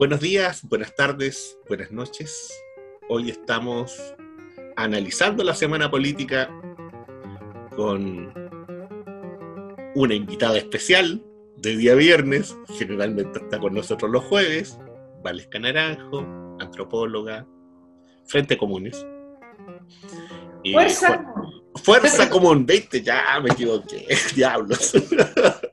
Buenos días, buenas tardes, buenas noches. Hoy estamos analizando la semana política con una invitada especial de día viernes, generalmente está con nosotros los jueves, Valesca Naranjo, antropóloga, Frente Comunes. Fuerza. Fuerza Común, ¿viste? Ya me equivoqué, diablos.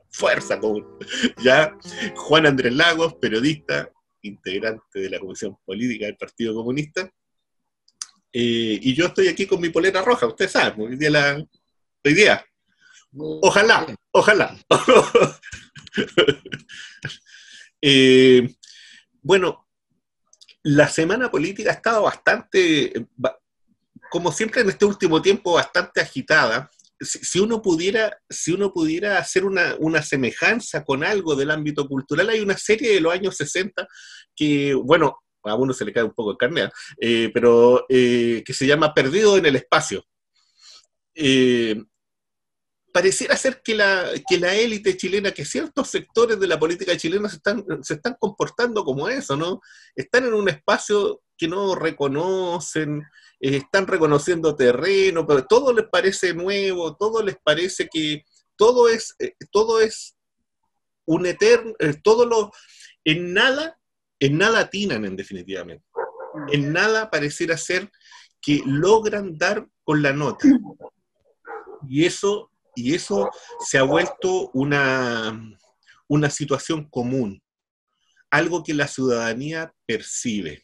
Fuerza Común. Ya, Juan Andrés Lagos, periodista, integrante de la Comisión Política del Partido Comunista. Y yo estoy aquí con mi polera roja, ustedes saben, hoy día. Ojalá. Bueno, la semana política ha estado bastante, como siempre en este último tiempo, bastante agitada. Si uno pudiera hacer una semejanza con algo del ámbito cultural, hay una serie de los años 60 que, bueno, a uno se le cae un poco el carnet, pero que se llama Perdido en el Espacio. Pareciera ser que la élite chilena, que ciertos sectores de la política chilena se están comportando como eso, ¿no? Están en un espacio que no reconocen, están reconociendo terreno, pero todo les parece nuevo, todo les parece que todo es un eterno, en nada atinan en definitivamente. En nada pareciera ser que logran dar con la nota. Y eso se ha vuelto una situación común, algo que la ciudadanía percibe.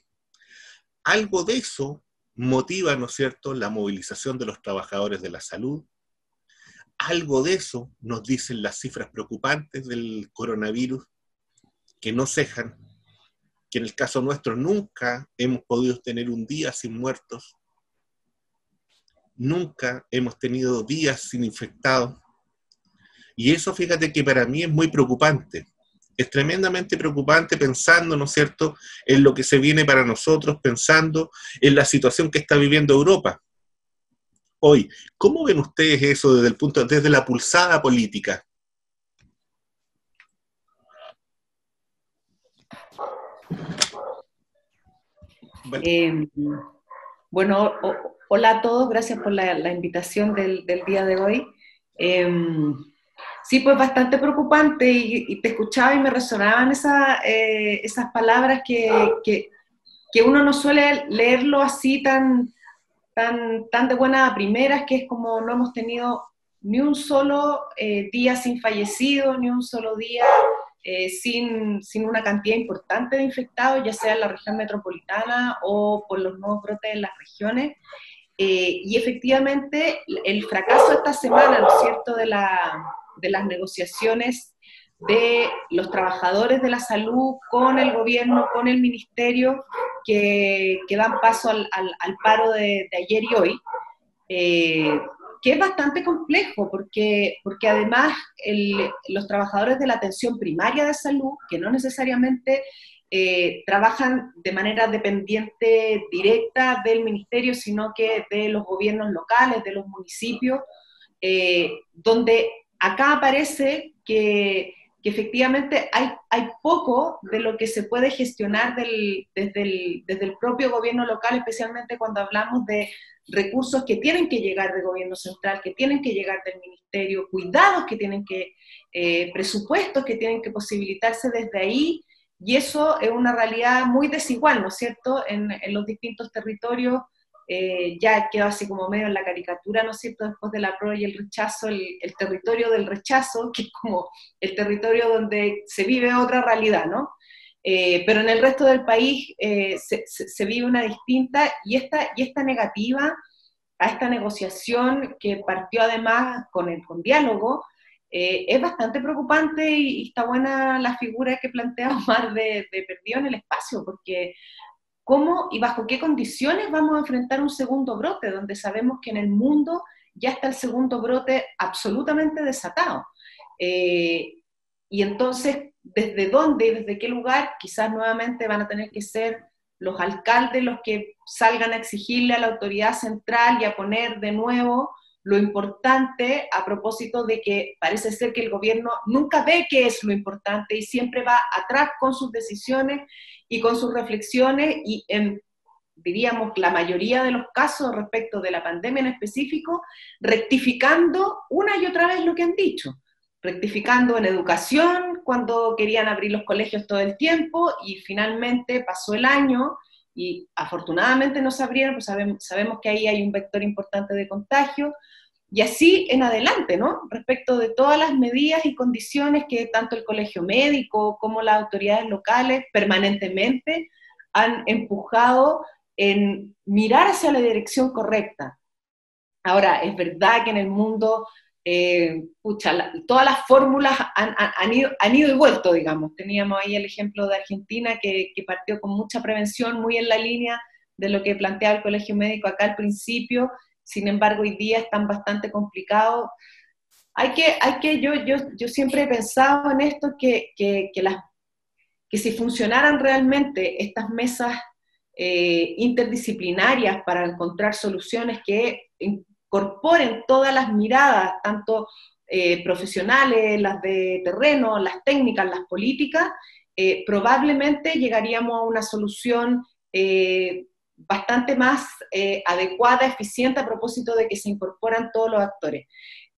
Algo de eso motiva, ¿no es cierto?, la movilización de los trabajadores de la salud. Algo de eso nos dicen las cifras preocupantes del coronavirus, que no cejan, que en el caso nuestro nunca hemos podido tener un día sin muertos, nunca hemos tenido días sin infectados. Y eso, fíjate que para mí es muy preocupante. Es tremendamente preocupante pensando, ¿no es cierto?, en lo que se viene para nosotros, pensando en la situación que está viviendo Europa hoy. ¿Cómo ven ustedes eso desde la pulsada política? Bueno, hola a todos, gracias por la invitación del día de hoy. Sí, pues bastante preocupante y te escuchaba y me resonaban esas palabras que uno no suele leerlo así tan de buenas a primeras, que es como no hemos tenido ni un solo día sin fallecidos, ni un solo día sin una cantidad importante de infectados, ya sea en la región metropolitana o por los nuevos brotes en las regiones. Y efectivamente el fracaso esta semana, ¿no es cierto?, de las negociaciones de los trabajadores de la salud con el gobierno, con el ministerio, que dan paso al paro de ayer y hoy, que es bastante complejo, porque además los trabajadores de la atención primaria de salud, que no necesariamente trabajan de manera dependiente directa del ministerio, sino que de los gobiernos locales, de los municipios, donde acá aparece que efectivamente hay poco de lo que se puede gestionar desde el propio gobierno local, especialmente cuando hablamos de recursos que tienen que llegar del gobierno central, que tienen que llegar del ministerio, cuidados que tienen que, presupuestos que tienen que posibilitarse desde ahí, y eso es una realidad muy desigual, ¿no es cierto?, en los distintos territorios. Ya quedó así como medio en la caricatura, ¿no es cierto?, después de la prueba y el rechazo, el territorio del rechazo, que es como el territorio donde se vive otra realidad, ¿no? Pero en el resto del país se vive una distinta, y esta negativa a esta negociación, que partió además con diálogo, es bastante preocupante, y está buena la figura que plantea Omar de perdido en el espacio, porque ¿cómo y bajo qué condiciones vamos a enfrentar un segundo brote, donde sabemos que en el mundo ya está el segundo brote absolutamente desatado? Y entonces, ¿desde dónde y desde qué lugar? Quizás nuevamente van a tener que ser los alcaldes los que salgan a exigirle a la autoridad central y a poner de nuevo lo importante, a propósito de que parece ser que el gobierno nunca ve qué es lo importante y siempre va atrás con sus decisiones y con sus reflexiones, y en, diríamos, la mayoría de los casos respecto de la pandemia en específico, rectificando una y otra vez lo que han dicho, rectificando en educación cuando querían abrir los colegios todo el tiempo, y finalmente pasó el año y afortunadamente no se abrieron, pues sabemos que ahí hay un vector importante de contagio, y así en adelante, ¿no? Respecto de todas las medidas y condiciones que tanto el colegio médico como las autoridades locales permanentemente han empujado en mirar hacia la dirección correcta. Ahora, es verdad que en el mundo, todas las fórmulas han ido y vuelto, digamos. Teníamos ahí el ejemplo de Argentina que partió con mucha prevención, muy en la línea de lo que planteaba el colegio médico acá al principio. Sin embargo, hoy día están bastante complicados. Yo siempre he pensado en esto, que si funcionaran realmente estas mesas interdisciplinarias para encontrar soluciones que incorporen todas las miradas, tanto profesionales, las de terreno, las técnicas, las políticas, probablemente llegaríamos a una solución bastante más adecuada, eficiente, a propósito de que se incorporan todos los actores.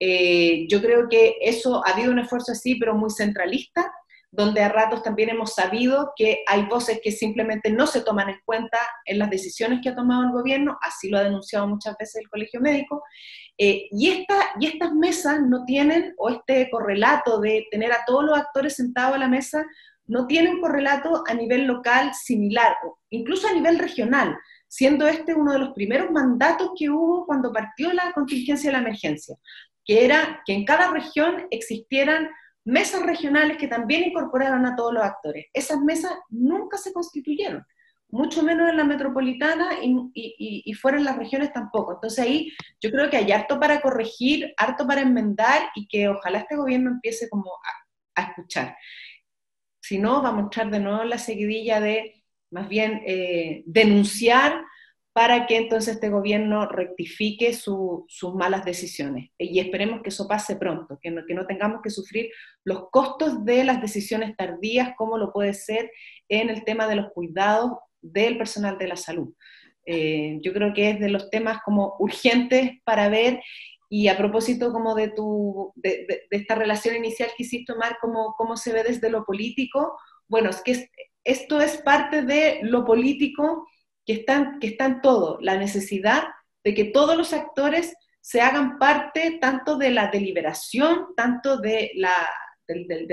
Yo creo que eso, ha habido un esfuerzo así, pero muy centralista, donde a ratos también hemos sabido que hay voces que simplemente no se toman en cuenta en las decisiones que ha tomado el gobierno, así lo ha denunciado muchas veces el Colegio Médico, y estas mesas no tienen, o este correlato de tener a todos los actores sentados a la mesa, no tienen correlato a nivel local similar, o incluso a nivel regional, siendo este uno de los primeros mandatos que hubo cuando partió la contingencia de la emergencia, que era que en cada región existieran mesas regionales que también incorporaran a todos los actores. Esas mesas nunca se constituyeron, mucho menos en la metropolitana y fuera en las regiones tampoco. Entonces ahí yo creo que hay harto para corregir, harto para enmendar, y que ojalá este gobierno empiece como a escuchar. Si no, va a mostrar de nuevo la seguidilla de más bien denunciar, para que entonces este gobierno rectifique sus malas decisiones. Y esperemos que eso pase pronto, que no tengamos que sufrir los costos de las decisiones tardías, como lo puede ser en el tema de los cuidados del personal de la salud. Yo creo que es de los temas como urgentes para ver. Y a propósito como de esta relación inicial que hiciste, Omar, cómo se ve desde lo político, bueno, es que esto es parte de lo político que está en todo, la necesidad de que todos los actores se hagan parte tanto de la deliberación, tanto del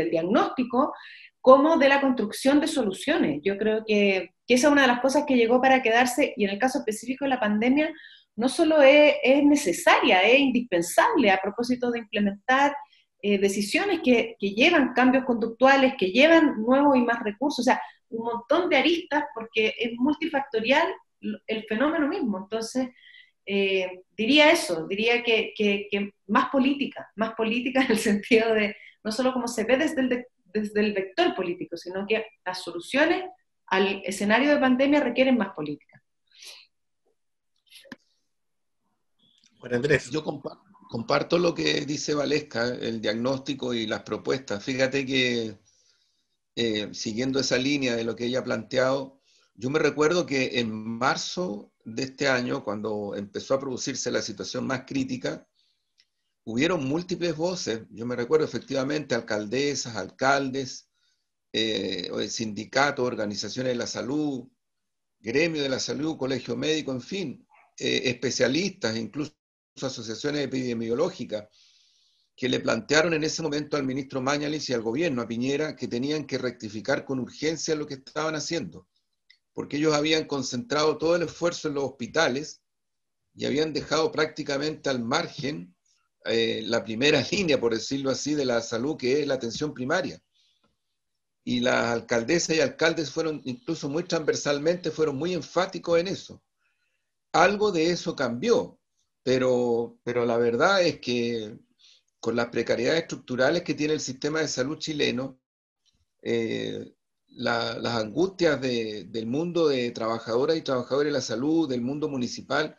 diagnóstico, como de la construcción de soluciones. Yo creo que esa es una de las cosas que llegó para quedarse, y en el caso específico de la pandemia, no solo es necesaria, es indispensable a propósito de implementar decisiones que llevan cambios conductuales, que llevan nuevos y más recursos, o sea, un montón de aristas, porque es multifactorial el fenómeno mismo. Entonces, diría eso, diría que más política en el sentido de no solo cómo se ve desde el vector político, sino que las soluciones al escenario de pandemia requieren más política. Bueno, Andrés. Yo comparto lo que dice Valesca, el diagnóstico y las propuestas. Fíjate que siguiendo esa línea de lo que ella ha planteado, yo me recuerdo que en marzo de este año, cuando empezó a producirse la situación más crítica, hubieron múltiples voces. Yo me recuerdo efectivamente alcaldesas, alcaldes, sindicatos, organizaciones de la salud, gremio de la salud, colegio médico, en fin, especialistas, incluso asociaciones epidemiológicas, que le plantearon en ese momento al ministro Mañalich y al gobierno, a Piñera, que tenían que rectificar con urgencia lo que estaban haciendo, porque ellos habían concentrado todo el esfuerzo en los hospitales y habían dejado prácticamente al margen la primera línea, por decirlo así, de la salud, que es la atención primaria. Y las alcaldesas y alcaldes fueron, incluso muy transversalmente, fueron muy enfáticos en eso. Algo de eso cambió, pero la verdad es que con las precariedades estructurales que tiene el sistema de salud chileno, las angustias del mundo de trabajadoras y trabajadores de la salud, del mundo municipal,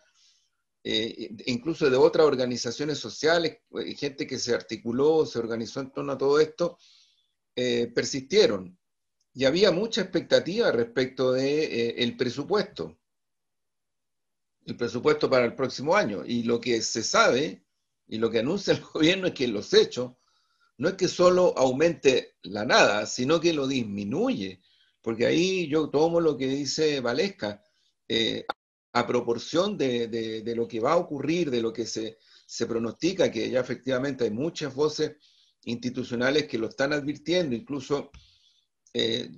incluso de otras organizaciones sociales, gente que se articuló, se organizó en torno a todo esto, persistieron. Y había mucha expectativa respecto de, el presupuesto para el próximo año. Y lo que se sabe, y lo que anuncia el gobierno es que en los hechos, no es que solo aumente la nada, sino que lo disminuye. Porque ahí yo tomo lo que dice Valesca, a proporción de lo que va a ocurrir, de lo que se pronostica, que ya efectivamente hay muchas voces institucionales que lo están advirtiendo, incluso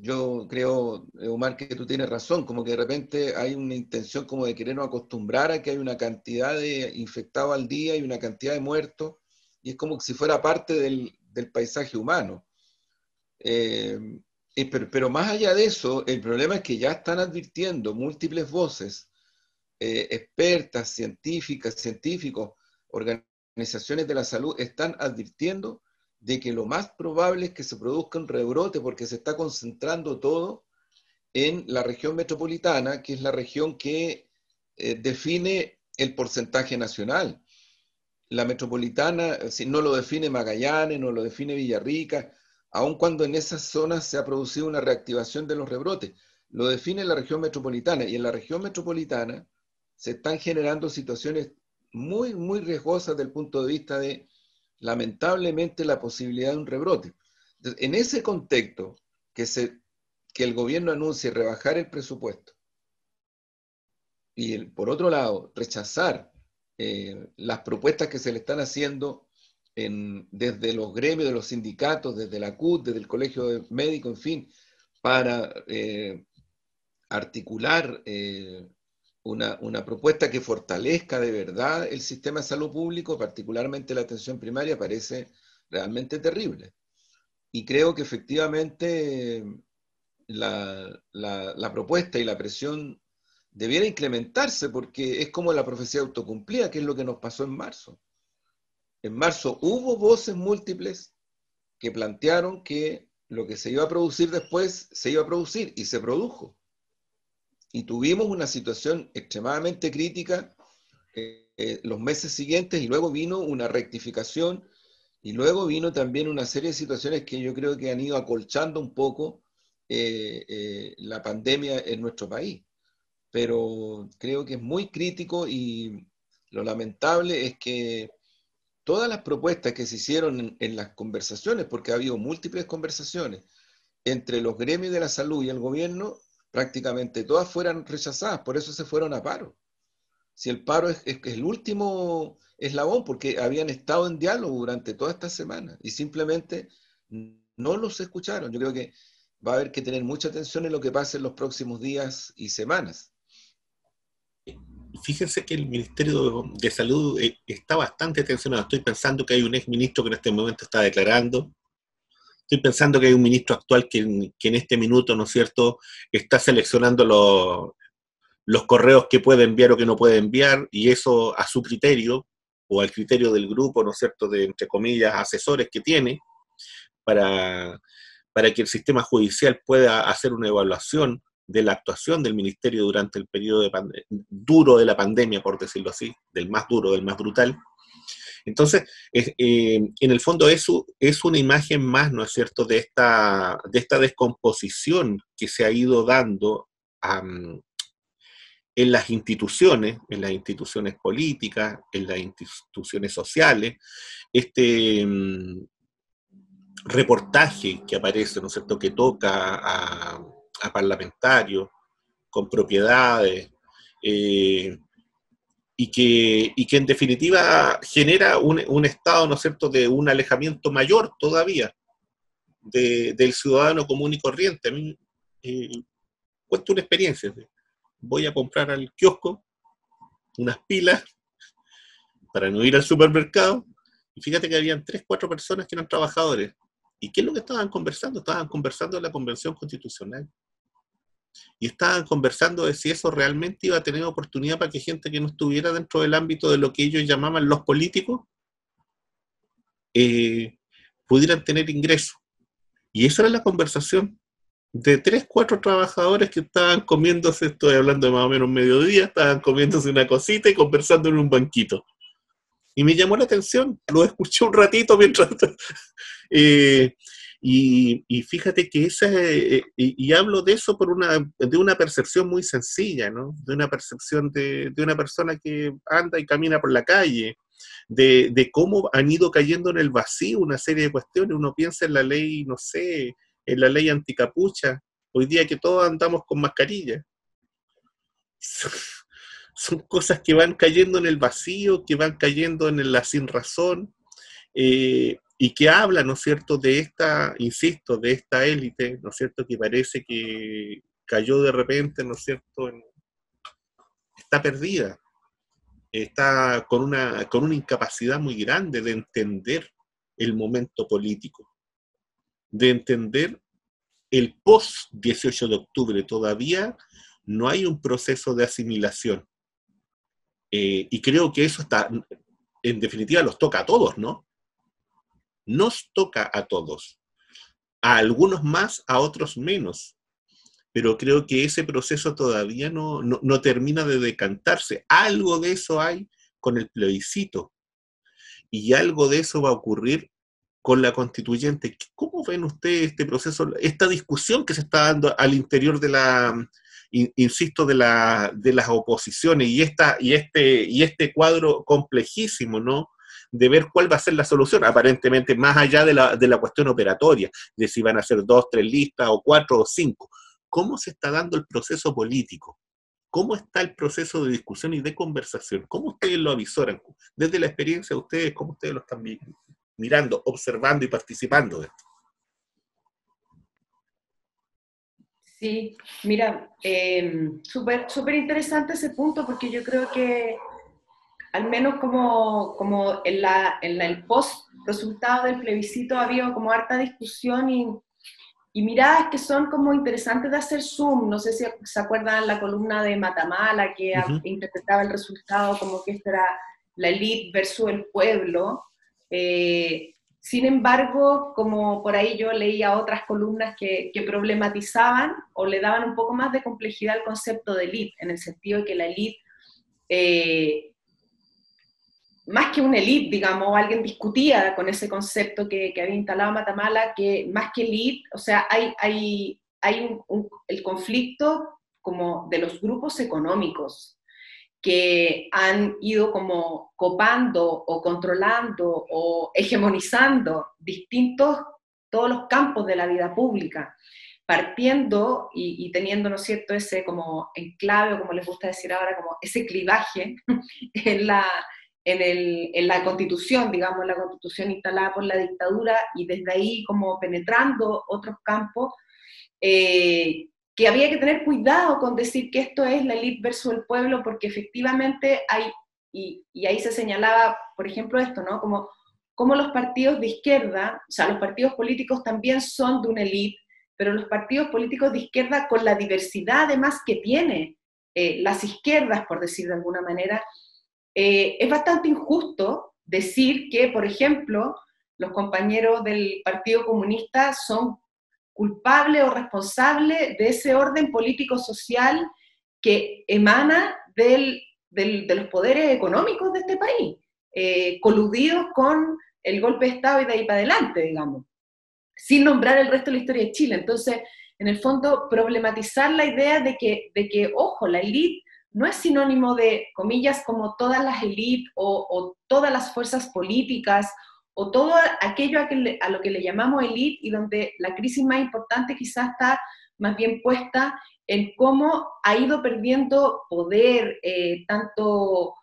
yo creo, Omar, que tú tienes razón, como que de repente hay una intención como de querernos acostumbrar a que hay una cantidad de infectados al día y una cantidad de muertos, y es como si fuera parte del paisaje humano. Pero más allá de eso, el problema es que ya están advirtiendo múltiples voces, expertas, científicas, científicos, organizaciones de la salud, están advirtiendo de que lo más probable es que se produzca un rebrote porque se está concentrando todo en la región metropolitana, que es la región que define el porcentaje nacional. La metropolitana, si no lo define Magallanes, no lo define Villarrica, aun cuando en esas zonas se ha producido una reactivación de los rebrotes, lo define la región metropolitana, y en la región metropolitana se están generando situaciones muy, muy riesgosas desde el punto de vista de, lamentablemente, la posibilidad de un rebrote. Entonces, en ese contexto, que el gobierno anuncie rebajar el presupuesto y, por otro lado, rechazar las propuestas que se le están haciendo desde los gremios, de los sindicatos, desde la CUT, desde el Colegio de Médicos, en fin, para articular una propuesta que fortalezca de verdad el sistema de salud público, particularmente la atención primaria, parece realmente terrible. Y creo que efectivamente la propuesta y la presión debiera incrementarse, porque es como la profecía autocumplida, que es lo que nos pasó en marzo. En marzo hubo voces múltiples que plantearon que lo que se iba a producir después se iba a producir, y se produjo. Y tuvimos una situación extremadamente crítica los meses siguientes, y luego vino una rectificación, y luego vino también una serie de situaciones que yo creo que han ido acolchando un poco la pandemia en nuestro país. Pero creo que es muy crítico, y lo lamentable es que todas las propuestas que se hicieron en las conversaciones, porque ha habido múltiples conversaciones entre los gremios de la salud y el gobierno, prácticamente todas fueran rechazadas, por eso se fueron a paro. Si el paro es el último eslabón, porque habían estado en diálogo durante toda esta semana y simplemente no los escucharon. Yo creo que va a haber que tener mucha atención en lo que pase en los próximos días y semanas. Fíjense que el Ministerio de Salud está bastante tensionado. Estoy pensando que hay un exministro que en este momento está declarando. Estoy pensando que hay un ministro actual que en este minuto, ¿no es cierto?, está seleccionando los correos que puede enviar o que no puede enviar, y eso a su criterio, o al criterio del grupo, ¿no es cierto?, de, entre comillas, asesores que tiene, para que el sistema judicial pueda hacer una evaluación de la actuación del ministerio durante el periodo duro de la pandemia, por decirlo así, del más duro, del más brutal. Entonces, en el fondo eso es una imagen más, ¿no es cierto?, de esta descomposición que se ha ido dando en las instituciones políticas, en las instituciones sociales. Reportaje que aparece, ¿no es cierto?, que toca a parlamentarios con propiedades, y que en definitiva genera un estado, ¿no es cierto?, de un alejamiento mayor todavía del ciudadano común y corriente. A mí, cuento una experiencia. Voy a comprar al kiosco unas pilas para no ir al supermercado, y fíjate que habían 3, 4 personas que eran trabajadores. ¿Y qué es lo que estaban conversando? Estaban conversando de la Convención Constitucional. Y estaban conversando de si eso realmente iba a tener oportunidad para que gente que no estuviera dentro del ámbito de lo que ellos llamaban los políticos pudieran tener ingresos. Y eso era la conversación. de 3, 4 trabajadores que estaban comiéndose, estoy hablando de más o menos mediodía, estaban comiéndose una cosita y conversando en un banquito. Y me llamó la atención, lo escuché un ratito mientras... eh, y fíjate que y hablo de eso de una percepción muy sencilla, ¿no? De una percepción de una persona que anda y camina por la calle, de cómo han ido cayendo en el vacío una serie de cuestiones. Uno piensa en la ley, no sé, en la ley anticapucha, hoy día que todos andamos con mascarilla. Son cosas que van cayendo en el vacío, que van cayendo en la sin razón, y que habla, ¿no es cierto?, de esta, insisto, de esta élite, ¿no es cierto?, que parece que cayó de repente, ¿no es cierto?, está perdida, está con una incapacidad muy grande de entender el momento político, de entender el post-18 de octubre. Todavía no hay un proceso de asimilación. Y creo que eso está, en definitiva, los toca a todos, ¿no? Nos toca a todos. A algunos más, a otros menos. Pero creo que ese proceso todavía no termina de decantarse. Algo de eso hay con el plebiscito. Y algo de eso va a ocurrir con la constituyente. ¿Cómo ven ustedes este proceso, esta discusión que se está dando al interior de insisto, de las oposiciones y este cuadro complejísimo, ¿no? De ver cuál va a ser la solución, aparentemente más allá de la cuestión operatoria, de si van a ser 2, 3 listas, o 4 o 5. ¿Cómo se está dando el proceso político? ¿Cómo está el proceso de discusión y de conversación? ¿Cómo ustedes lo avisoran? Desde la experiencia de ustedes, ¿cómo ustedes lo están mirando, observando y participando de esto? Sí, mira, súper interesante ese punto, porque yo creo que al menos como el post resultado del plebiscito ha habido como harta discusión y miradas que son como interesantes de hacer zoom. No sé si se acuerdan la columna de Matamala que interpretaba el resultado como que esta era la élite versus el pueblo. Sin embargo, como por ahí yo leía otras columnas que problematizaban o le daban un poco más de complejidad al concepto de élite, en el sentido de que la élite, más que una élite, digamos, alguien discutía con ese concepto que había instalado Matamala, que más que élite, o sea, hay el conflicto como de los grupos económicos que han ido como copando o controlando o hegemonizando todos los campos de la vida pública, partiendo y teniendo, ¿no es cierto?, ese como enclave, o como les gusta decir ahora, como ese clivaje en la Constitución, digamos, la Constitución instalada por la dictadura, y desde ahí como penetrando otros campos, que había que tener cuidado con decir que esto es la élite versus el pueblo, porque efectivamente hay, y ahí se señalaba, por ejemplo, esto, ¿no? Como los partidos de izquierda, o sea, los partidos políticos también son de una élite, pero los partidos políticos de izquierda, con la diversidad además que tiene las izquierdas, por decir de alguna manera, es bastante injusto decir que, por ejemplo, los compañeros del Partido Comunista son culpables o responsables de ese orden político-social que emana de los poderes económicos de este país, coludidos con el golpe de Estado y de ahí para adelante, digamos, sin nombrar el resto de la historia de Chile. Entonces, en el fondo, problematizar la idea de que ojo, la élite no es sinónimo de, comillas, como todas las élites o todas las fuerzas políticas o todo aquello a lo que le llamamos élite, y donde la crisis más importante quizás está más bien puesta en cómo ha ido perdiendo poder, tanto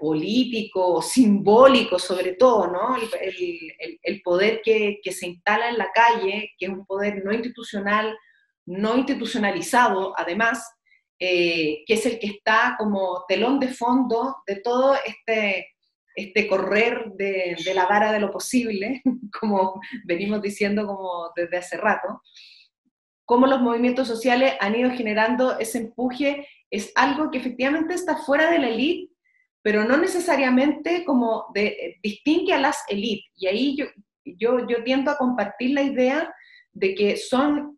político, simbólico sobre todo, ¿no? El poder que se instala en la calle, que es un poder no institucional, no institucionalizado además, que es el que está como telón de fondo de todo este correr de la vara de lo posible, como venimos diciendo como desde hace rato. Cómo los movimientos sociales han ido generando ese empuje es algo que efectivamente está fuera de la élite, pero no necesariamente como distingue a las élites. Y ahí yo tiendo a compartir la idea de que son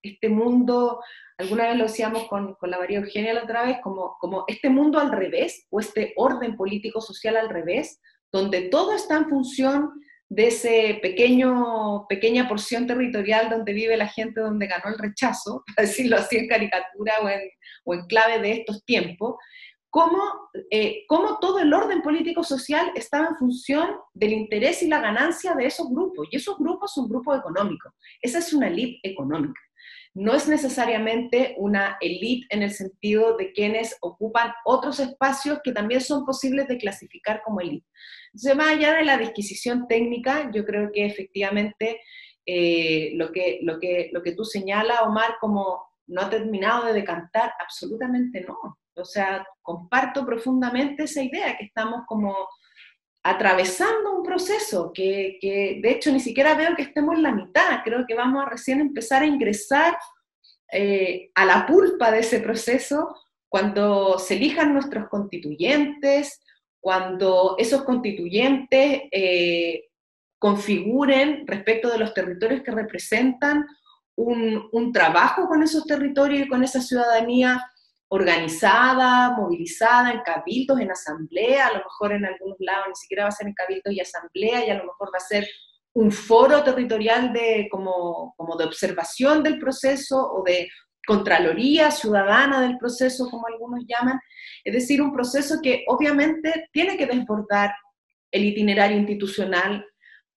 este mundo, alguna vez lo decíamos con la María Eugenia la otra vez, como este mundo al revés, o este orden político-social al revés, donde todo está en función de ese pequeña porción territorial donde vive la gente, donde ganó el rechazo, para decirlo así en caricatura o en clave de estos tiempos, cómo todo el orden político-social estaba en función del interés y la ganancia de esos grupos, y esos grupos son grupos económicos, esa es una élite económica. No es necesariamente una élite en el sentido de quienes ocupan otros espacios que también son posibles de clasificar como élite. Entonces, más allá de la disquisición técnica, yo creo que efectivamente lo que tú señalas, Omar, como no ha terminado de decantar, absolutamente no. O sea, comparto profundamente esa idea, que estamos como atravesando un proceso que de hecho ni siquiera veo que estemos en la mitad, creo que vamos a recién empezar a ingresar a la pulpa de ese proceso cuando se elijan nuestros constituyentes, cuando esos constituyentes configuren respecto de los territorios que representan un trabajo con esos territorios y con esa ciudadanía organizada, movilizada, en cabildos, en asamblea, a lo mejor en algunos lados ni siquiera va a ser en cabildos y asamblea, y a lo mejor va a ser un foro territorial como de observación del proceso, o de contraloría ciudadana del proceso, como algunos llaman, es decir, un proceso que obviamente tiene que desbordar el itinerario institucional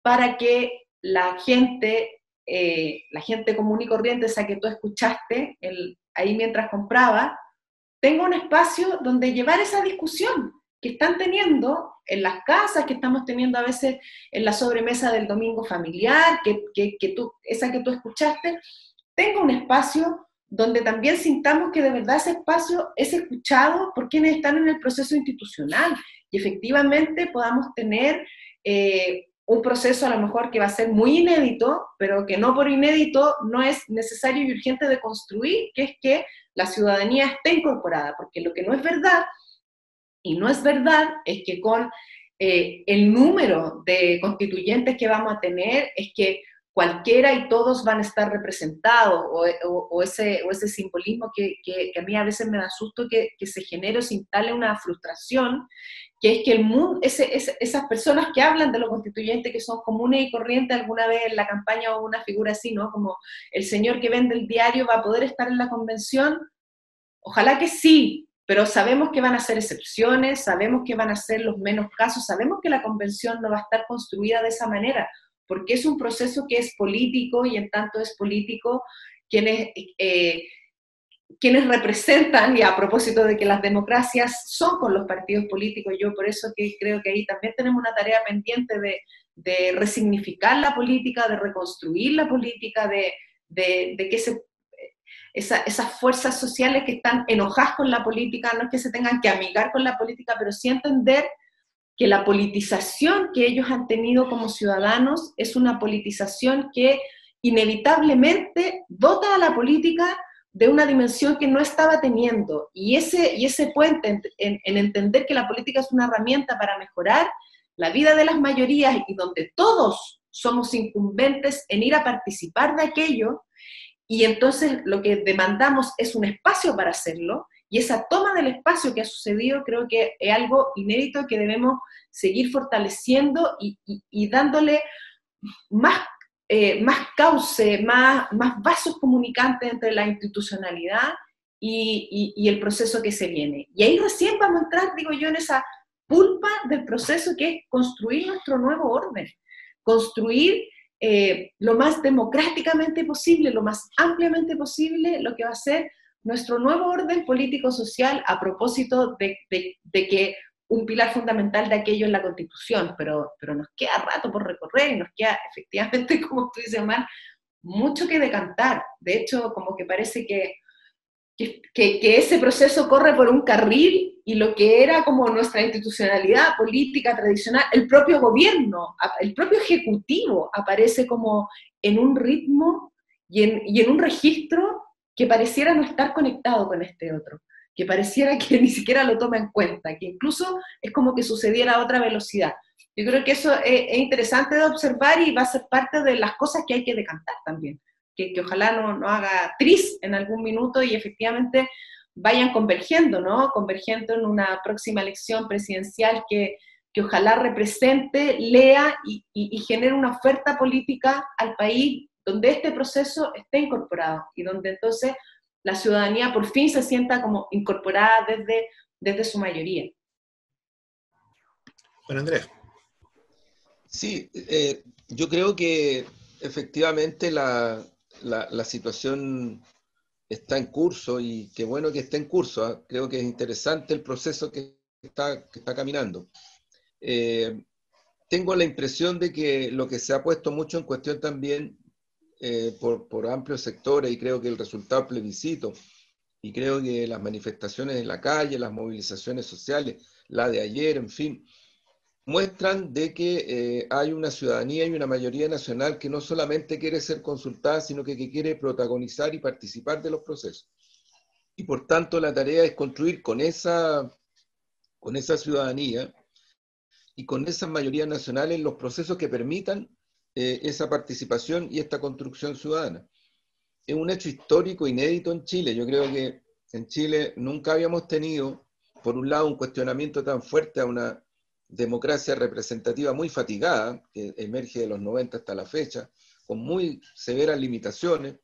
para que la gente común y corriente, esa que tú escuchaste ahí mientras compraba, tenga un espacio donde llevar esa discusión que están teniendo en las casas, que estamos teniendo a veces en la sobremesa del domingo familiar, esa que tú escuchaste, tenga un espacio donde también sintamos que de verdad ese espacio es escuchado por quienes están en el proceso institucional, y efectivamente podamos tener un proceso a lo mejor que va a ser muy inédito, pero que no por inédito no es necesario y urgente de construir, que es que la ciudadanía esté incorporada, porque lo que no es verdad, y no es verdad, es que con el número de constituyentes que vamos a tener, es que cualquiera y todos van a estar representados, o ese simbolismo que a mí a veces me da susto que se genere o se instale una frustración, que es que el mundo, esas personas que hablan de los constituyentes, que son comunes y corrientes, alguna vez en la campaña o una figura así, ¿no? Como el señor que vende el diario va a poder estar en la convención. Ojalá que sí, pero sabemos que van a ser excepciones, sabemos que van a ser los menos casos, sabemos que la convención no va a estar construida de esa manera, porque es un proceso que es político, y en tanto es político, quienes representan, y a propósito de que las democracias son con los partidos políticos, yo por eso que creo que ahí también tenemos una tarea pendiente de resignificar la política, de reconstruir la política, de que esas fuerzas sociales que están enojadas con la política, no es que se tengan que amigar con la política, pero sí entender que la politización que ellos han tenido como ciudadanos es una politización que inevitablemente dota a la política de una dimensión que no estaba teniendo, y ese puente en entender que la política es una herramienta para mejorar la vida de las mayorías, y donde todos somos incumbentes en ir a participar de aquello, y entonces lo que demandamos es un espacio para hacerlo, y esa toma del espacio que ha sucedido creo que es algo inédito que debemos seguir fortaleciendo y dándole más cauce, más vasos comunicantes entre la institucionalidad y el proceso que se viene. Y ahí recién vamos a entrar, digo yo, en esa pulpa del proceso que es construir nuestro nuevo orden, construir lo más democráticamente posible, lo más ampliamente posible, lo que va a ser nuestro nuevo orden político-social, a propósito de que un pilar fundamental de aquello es la Constitución, pero nos queda rato por recorrer, y nos queda efectivamente, como tú dices, Omar, mucho que decantar. De hecho, como que parece que ese proceso corre por un carril, y lo que era como nuestra institucionalidad política tradicional, el propio gobierno, el propio ejecutivo, aparece como en un ritmo y en un registro que pareciera no estar conectado con este otro. que pareciera que ni siquiera lo toma en cuenta, que incluso es como que sucediera a otra velocidad. Yo creo que eso es interesante de observar y va a ser parte de las cosas que hay que decantar también, que ojalá no haga tris en algún minuto y efectivamente vayan convergiendo, ¿no? Convergiendo en una próxima elección presidencial que ojalá represente, lea y genere una oferta política al país donde este proceso esté incorporado y donde entonces la ciudadanía por fin se sienta como incorporada desde su mayoría. Bueno, Andrés. Sí, yo creo que efectivamente la situación está en curso y qué bueno que esté en curso, ¿eh? Creo que es interesante el proceso que está caminando. Tengo la impresión de que lo que se ha puesto mucho en cuestión también por amplios sectores, y creo que el resultado plebiscito, y creo que las manifestaciones en la calle, las movilizaciones sociales, la de ayer, en fin, muestran de que hay una ciudadanía y una mayoría nacional que no solamente quiere ser consultada, sino que quiere protagonizar y participar de los procesos. Y por tanto la tarea es construir con esa ciudadanía y con esas mayorías nacionales los procesos que permitan esa participación y esta construcción ciudadana. Es un hecho histórico inédito en Chile. Yo creo que en Chile nunca habíamos tenido, por un lado, un cuestionamiento tan fuerte a una democracia representativa muy fatigada, que emerge de los 90 hasta la fecha, con muy severas limitaciones.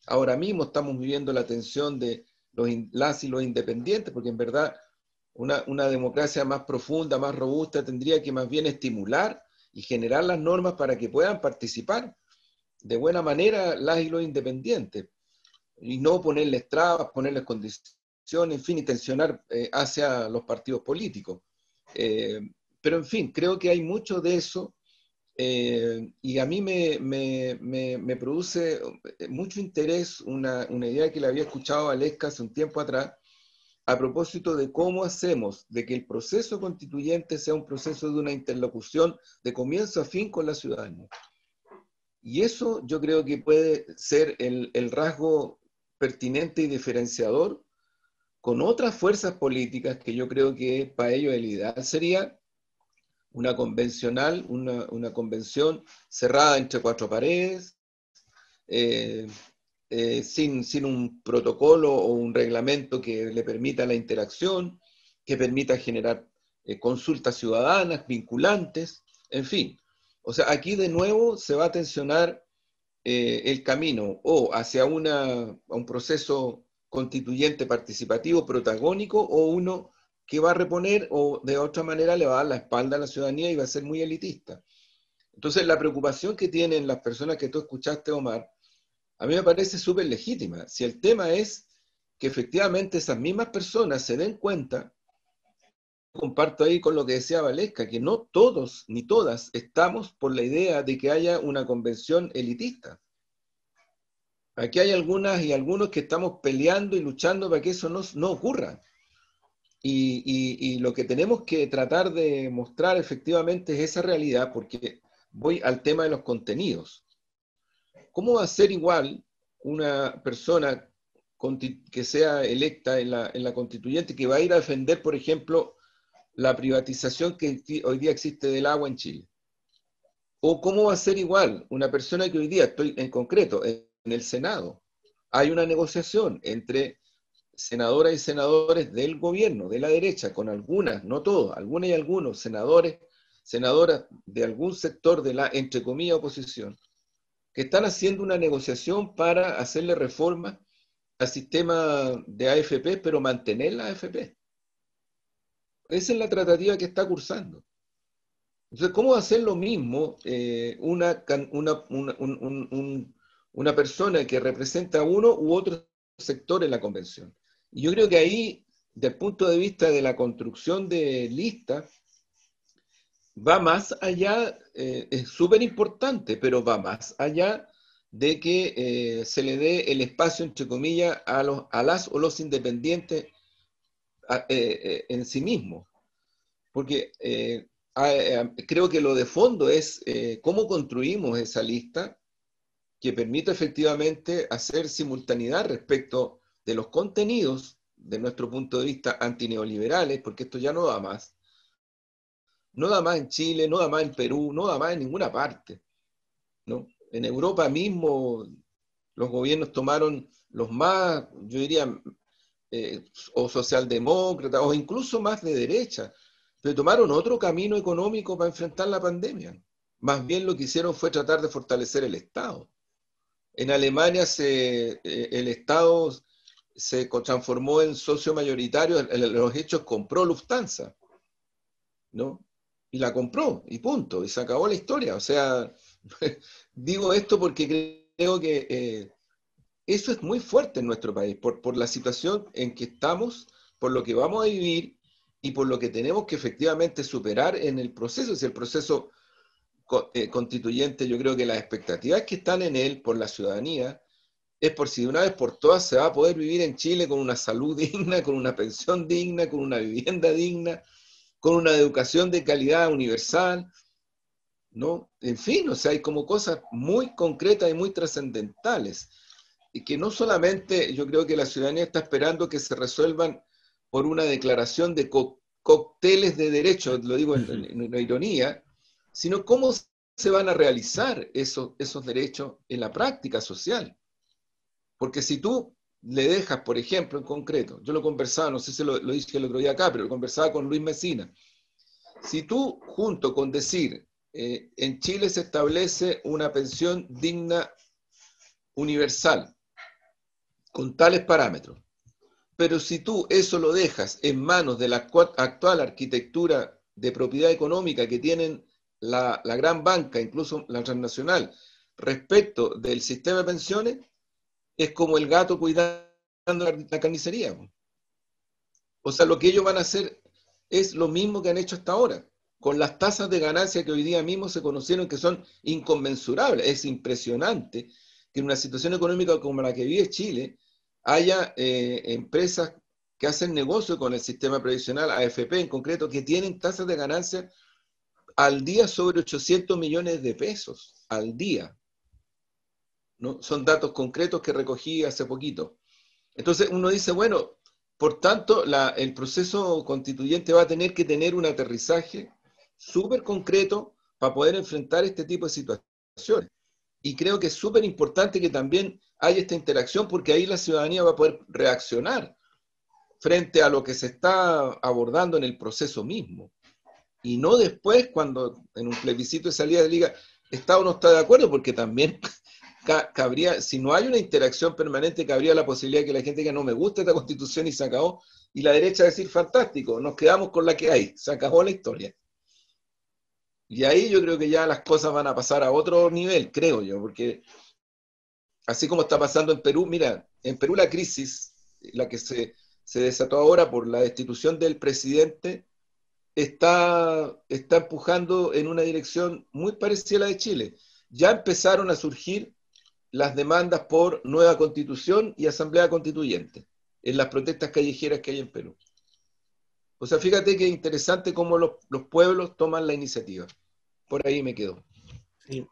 Ahora mismo estamos viviendo la tensión de las y los independientes, porque en verdad una democracia más profunda, más robusta, tendría que más bien estimular y generar las normas para que puedan participar de buena manera las y los independientes, y no ponerles trabas, ponerles condiciones, en fin, y tensionar hacia los partidos políticos. Pero en fin, creo que hay mucho de eso, y a mí me produce mucho interés una idea que le había escuchado a Lesca hace un tiempo atrás, a propósito de cómo hacemos de que el proceso constituyente sea un proceso de una interlocución de comienzo a fin con la ciudadanía. Y eso yo creo que puede ser el rasgo pertinente y diferenciador con otras fuerzas políticas que yo creo que para ello el ideal sería una convencional, una convención cerrada entre cuatro paredes, sin un protocolo o un reglamento que le permita la interacción, que permita generar consultas ciudadanas, vinculantes, en fin. O sea, aquí de nuevo se va a tensionar el camino o hacia un proceso constituyente participativo, protagónico, o uno que va a reponer o de otra manera le va a dar la espalda a la ciudadanía y va a ser muy elitista. Entonces la preocupación que tienen las personas que tú escuchaste, Omar, a mí me parece súper legítima. Si el tema es que efectivamente esas mismas personas se den cuenta, comparto ahí con lo que decía Valesca, que no todos ni todas estamos por la idea de que haya una convención elitista. Aquí hay algunas y algunos que estamos peleando y luchando para que eso no ocurra. Y lo que tenemos que tratar de mostrar efectivamente es esa realidad, porque voy al tema de los contenidos. ¿Cómo va a ser igual una persona que sea electa en la constituyente que va a ir a defender, por ejemplo, la privatización que hoy día existe del agua en Chile? ¿O cómo va a ser igual una persona que hoy día, estoy en concreto, en el Senado, hay una negociación entre senadoras y senadores del gobierno, de la derecha, con algunas, no todos, algunas y algunos senadores, senadoras de algún sector de la, entre comillas, oposición, que están haciendo una negociación para hacerle reformas al sistema de AFP, pero mantener la AFP? Esa es la tratativa que está cursando. Entonces, ¿cómo va a hacer lo mismo una persona que representa a uno u otro sector en la convención? Y yo creo que ahí, desde el punto de vista de la construcción de listas, va más allá, es súper importante, pero va más allá de que se le dé el espacio, entre comillas, a las o los independientes en sí mismos. Porque creo que lo de fondo es cómo construimos esa lista que permita efectivamente hacer simultaneidad respecto de los contenidos de nuestro punto de vista, antineoliberales, porque esto ya no da más. No da más en Chile, no da más en Perú, no da más en ninguna parte, ¿no? En Europa mismo los gobiernos tomaron los más, yo diría, o socialdemócratas, o incluso más de derecha, pero tomaron otro camino económico para enfrentar la pandemia. Más bien lo que hicieron fue tratar de fortalecer el Estado. En Alemania el Estado se transformó en socio mayoritario, en los hechos compró Lufthansa, ¿no? Y la compró, y punto, y se acabó la historia. O sea, digo esto porque creo que eso es muy fuerte en nuestro país, por la situación en que estamos, por lo que vamos a vivir y por lo que tenemos que efectivamente superar en el proceso. Si el proceso constituyente, yo creo que las expectativas que están en él por la ciudadanía es por si de una vez por todas se va a poder vivir en Chile con una salud digna, con una pensión digna, con una vivienda digna, con una educación de calidad universal, ¿no? En fin, o sea, hay como cosas muy concretas y muy trascendentales, y que no solamente yo creo que la ciudadanía está esperando que se resuelvan por una declaración de cócteles de derechos, lo digo en una ironía, sino cómo se van a realizar esos derechos en la práctica social. Porque si tú le dejas, por ejemplo, en concreto, yo lo conversaba, no sé si lo dije el otro día acá, pero lo conversaba con Luis Mesina, si tú, junto con decir, en Chile se establece una pensión digna universal, con tales parámetros, pero si tú eso lo dejas en manos de la actual arquitectura de propiedad económica que tienen la gran banca, incluso la transnacional, respecto del sistema de pensiones, es como el gato cuidando la carnicería. O sea, lo que ellos van a hacer es lo mismo que han hecho hasta ahora, con las tasas de ganancia que hoy día mismo se conocieron que son inconmensurables. Es impresionante que en una situación económica como la que vive Chile haya empresas que hacen negocio con el sistema previsional, AFP en concreto, que tienen tasas de ganancia al día sobre 800 millones de pesos, al día, ¿no? Son datos concretos que recogí hace poquito. Entonces uno dice, bueno, por tanto, el proceso constituyente va a tener que tener un aterrizaje súper concreto para poder enfrentar este tipo de situaciones. Y creo que es súper importante que también haya esta interacción, porque ahí la ciudadanía va a poder reaccionar frente a lo que se está abordando en el proceso mismo. Y no después, cuando en un plebiscito de salida de liga está o no está de acuerdo, porque también cabría, si no hay una interacción permanente, cabría la posibilidad de que la gente diga no me gusta esta constitución y se acabó, y la derecha decir fantástico, nos quedamos con la que hay, se acabó la historia. Y ahí yo creo que ya las cosas van a pasar a otro nivel, creo yo, porque así como está pasando en Perú, mira, en Perú la crisis, la que se desató ahora por la destitución del presidente, está empujando en una dirección muy parecida a la de Chile. Ya empezaron a surgir las demandas por nueva constitución y asamblea constituyente en las protestas callejeras que hay en Perú. O sea, fíjate que interesante cómo los pueblos toman la iniciativa. Por ahí me quedo. Sí,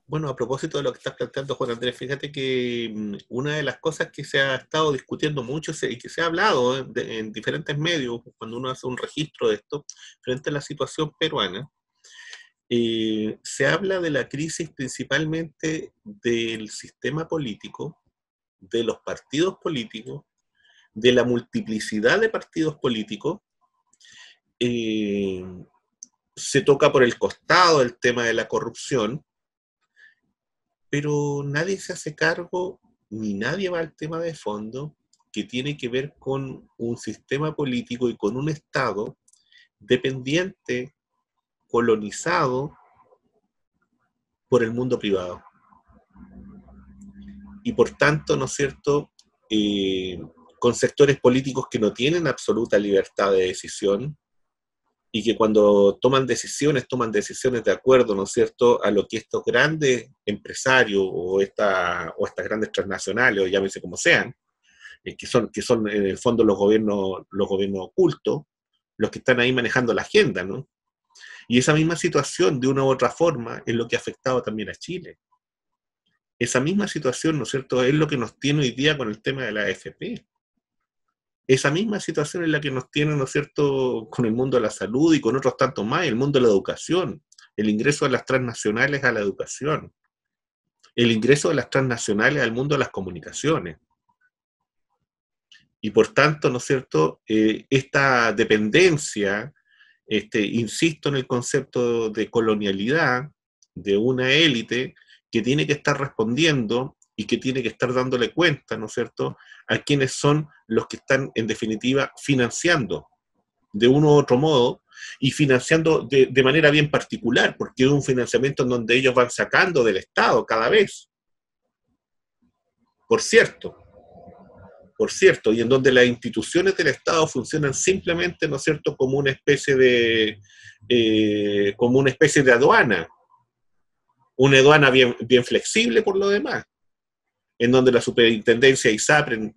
bueno, a propósito de lo que estás planteando, Juan Andrés, fíjate que una de las cosas que se ha estado discutiendo mucho y que se ha hablado en diferentes medios, cuando uno hace un registro de esto, frente a la situación peruana, se habla de la crisis principalmente del sistema político, de los partidos políticos, de la multiplicidad de partidos políticos. Se toca por el costado el tema de la corrupción, pero nadie se hace cargo ni nadie va al tema de fondo que tiene que ver con un sistema político y con un Estado dependiente, colonizado por el mundo privado. Y por tanto, ¿no es cierto?, con sectores políticos que no tienen absoluta libertad de decisión y que cuando toman decisiones de acuerdo, ¿no es cierto?, a lo que estos grandes empresarios o estas grandes transnacionales, o llámense como sean, que son en el fondo los gobiernos ocultos, los que están ahí manejando la agenda, ¿no? Y esa misma situación, de una u otra forma, es lo que ha afectado también a Chile. Esa misma situación, ¿no es cierto?, es lo que nos tiene hoy día con el tema de la AFP. esa misma situación en la que nos tienen, ¿no es cierto?, con el mundo de la salud y con otros tantos más, el mundo de la educación, el ingreso de las transnacionales a la educación, el ingreso de las transnacionales al mundo de las comunicaciones. Y por tanto, ¿no es cierto?, esta dependencia, insisto en el concepto de colonialidad, de una élite que tiene que estar respondiendo y que tiene que estar dándole cuenta, ¿no es cierto?, a quienes son los que están, en definitiva, financiando de uno u otro modo, y financiando de manera bien particular, porque es un financiamiento en donde ellos van sacando del Estado cada vez. Por cierto, y en donde las instituciones del Estado funcionan simplemente, ¿no es cierto?, como una especie de aduana, una aduana bien flexible por lo demás, en donde la superintendencia ISAPRE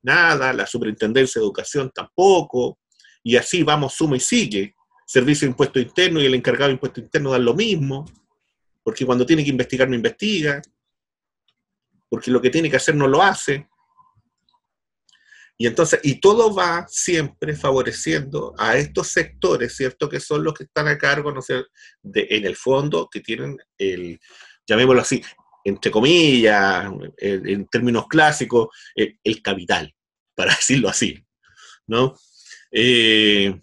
nada, la superintendencia de educación tampoco, y así vamos, suma y sigue. Servicio de Impuesto Interno y el encargado de Impuesto Interno dan lo mismo, porque cuando tiene que investigar no investiga, porque lo que tiene que hacer no lo hace. Y entonces, y todo va siempre favoreciendo a estos sectores, ¿cierto?, que son los que están a cargo, ¿no sé?, en el fondo, que tienen llamémoslo así, entre comillas, en términos clásicos, el capital, para decirlo así, ¿no? Y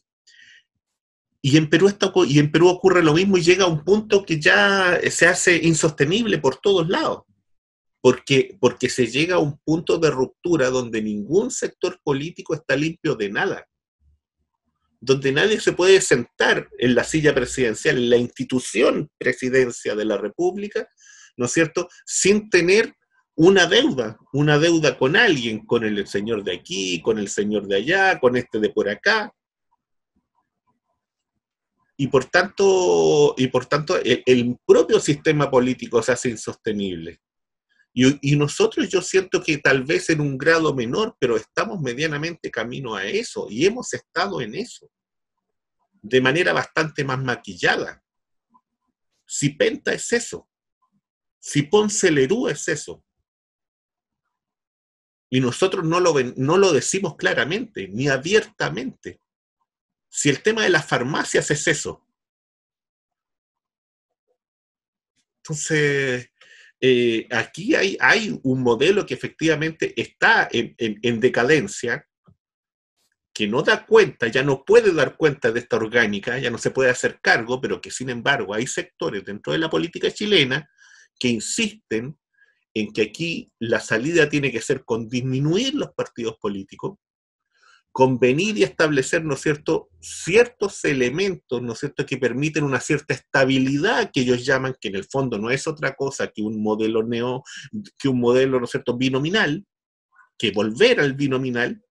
en Perú ocurre lo mismo y llega a un punto que ya se hace insostenible por todos lados. Porque se llega a un punto de ruptura donde ningún sector político está limpio de nada, donde nadie se puede sentar en la silla presidencial, en la institución presidencia de la República, ¿no es cierto?, sin tener una deuda con alguien, con el señor de aquí, con el señor de allá, con este de por acá. Y por tanto el propio sistema político se hace insostenible. Y nosotros, yo siento que tal vez en un grado menor, pero estamos medianamente camino a eso, y hemos estado en eso, de manera bastante más maquillada. Si Penta es eso, si Ponce Lerú es eso, y nosotros no lo decimos claramente, ni abiertamente. Si el tema de las farmacias es eso. Entonces, aquí hay un modelo que efectivamente está en decadencia, que no da cuenta, ya no puede dar cuenta de esta orgánica, ya no se puede hacer cargo, pero que sin embargo hay sectores dentro de la política chilena que insisten en que aquí la salida tiene que ser con disminuir los partidos políticos, con venir y establecer, ¿no es cierto?, ciertos elementos, ¿no es cierto?, que permiten una cierta estabilidad, que ellos llaman, que en el fondo no es otra cosa que un modelo, ¿no es cierto?, binominal, que volver al binominal,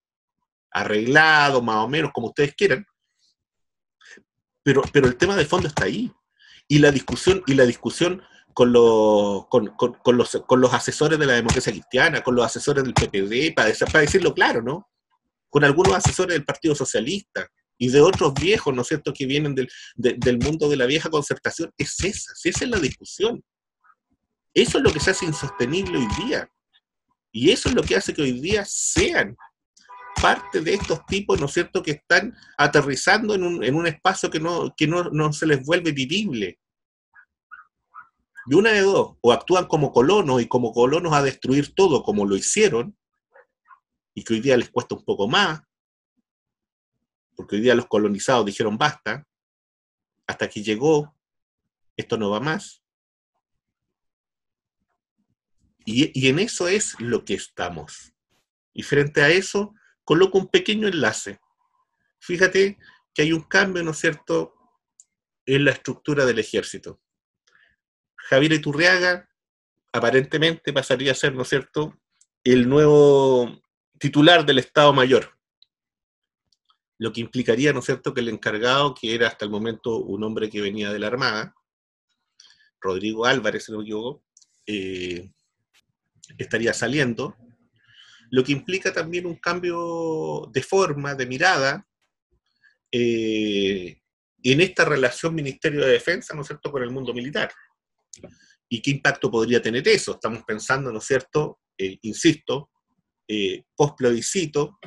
arreglado, más o menos, como ustedes quieran, pero el tema de fondo está ahí. Y la discusión con los asesores de la democracia cristiana, con los asesores del PPD, para decirlo claro, ¿no?, con algunos asesores del Partido Socialista y de otros viejos, ¿no es cierto?, que vienen del mundo de la vieja concertación, esa es la discusión. Eso es lo que se hace insostenible hoy día. Y eso es lo que hace que hoy día sean parte de estos tipos, ¿no es cierto?, que están aterrizando en un espacio que no se les vuelve vivible. Y una de dos, o actúan como colonos y como colonos a destruir todo como lo hicieron, y que hoy día les cuesta un poco más, porque hoy día los colonizados dijeron basta, hasta aquí llegó, esto no va más. Y en eso es lo que estamos. Y frente a eso, coloco un pequeño enlace. Fíjate que hay un cambio, ¿no es cierto?, en la estructura del ejército. Javier Iturriaga aparentemente pasaría a ser, ¿no es cierto?, el nuevo titular del Estado Mayor. Lo que implicaría, ¿no es cierto?, que el encargado, que era hasta el momento un hombre que venía de la Armada, Rodrigo Álvarez, si no me equivoco, estaría saliendo, lo que implica también un cambio de forma, de mirada, en esta relación Ministerio de Defensa, ¿no es cierto?, con el mundo militar. ¿Y qué impacto podría tener eso? Estamos pensando, ¿no es cierto?, insisto, post-plebiscito,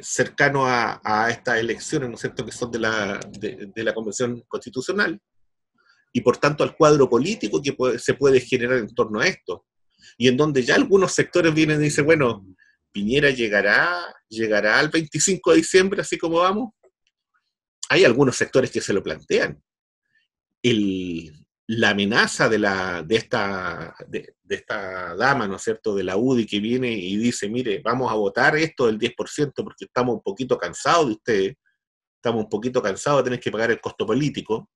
cercano a estas elecciones, ¿no es cierto?, que son de la Convención Constitucional, y por tanto al cuadro político que se puede generar en torno a esto, y en donde ya algunos sectores vienen y dicen, bueno, Piñera llegará al 25 de diciembre, así como vamos. Hay algunos sectores que se lo plantean. La amenaza de esta dama, ¿no es cierto?, de la UDI, que viene y dice, mire, vamos a votar esto del 10% porque estamos un poquito cansados de ustedes, estamos un poquito cansados de tener que pagar el costo político.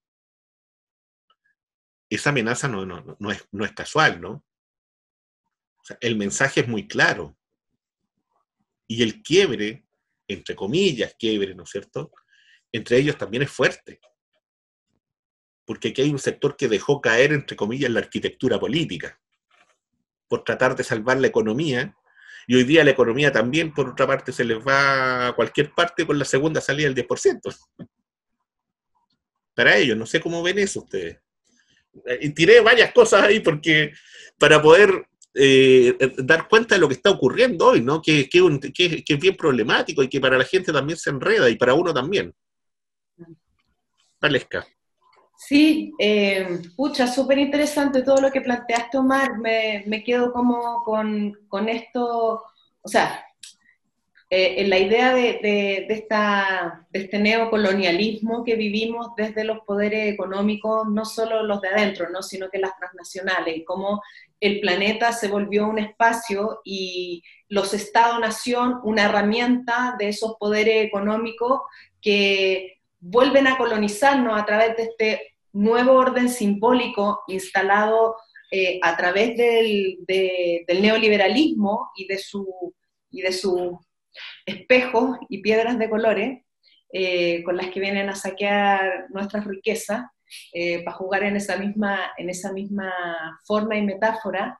Esa amenaza no es casual, ¿no? O sea, el mensaje es muy claro. Y el quiebre, entre comillas, quiebre, ¿no es cierto?, entre ellos también es fuerte. Porque aquí hay un sector que dejó caer, entre comillas, la arquitectura política, por tratar de salvar la economía, y hoy día la economía también, por otra parte, se les va a cualquier parte con la segunda salida del 10%. Para ellos, no sé cómo ven eso ustedes. Y tiré varias cosas ahí porque para poder dar cuenta de lo que está ocurriendo hoy, ¿no? Que es bien problemático y que para la gente también se enreda y para uno también. Valesca. Sí, pucha, súper interesante todo lo que planteaste, Omar. Me quedo como con esto, o sea, en la idea de este neocolonialismo que vivimos desde los poderes económicos, no solo los de adentro, ¿no?, sino que las transnacionales, y cómo el planeta se volvió un espacio y los Estados-nación una herramienta de esos poderes económicos que vuelven a colonizarnos a través de este nuevo orden simbólico instalado a través del neoliberalismo y de su espejos y piedras de colores con las que vienen a saquear nuestras riquezas para jugar en esa misma forma y metáfora,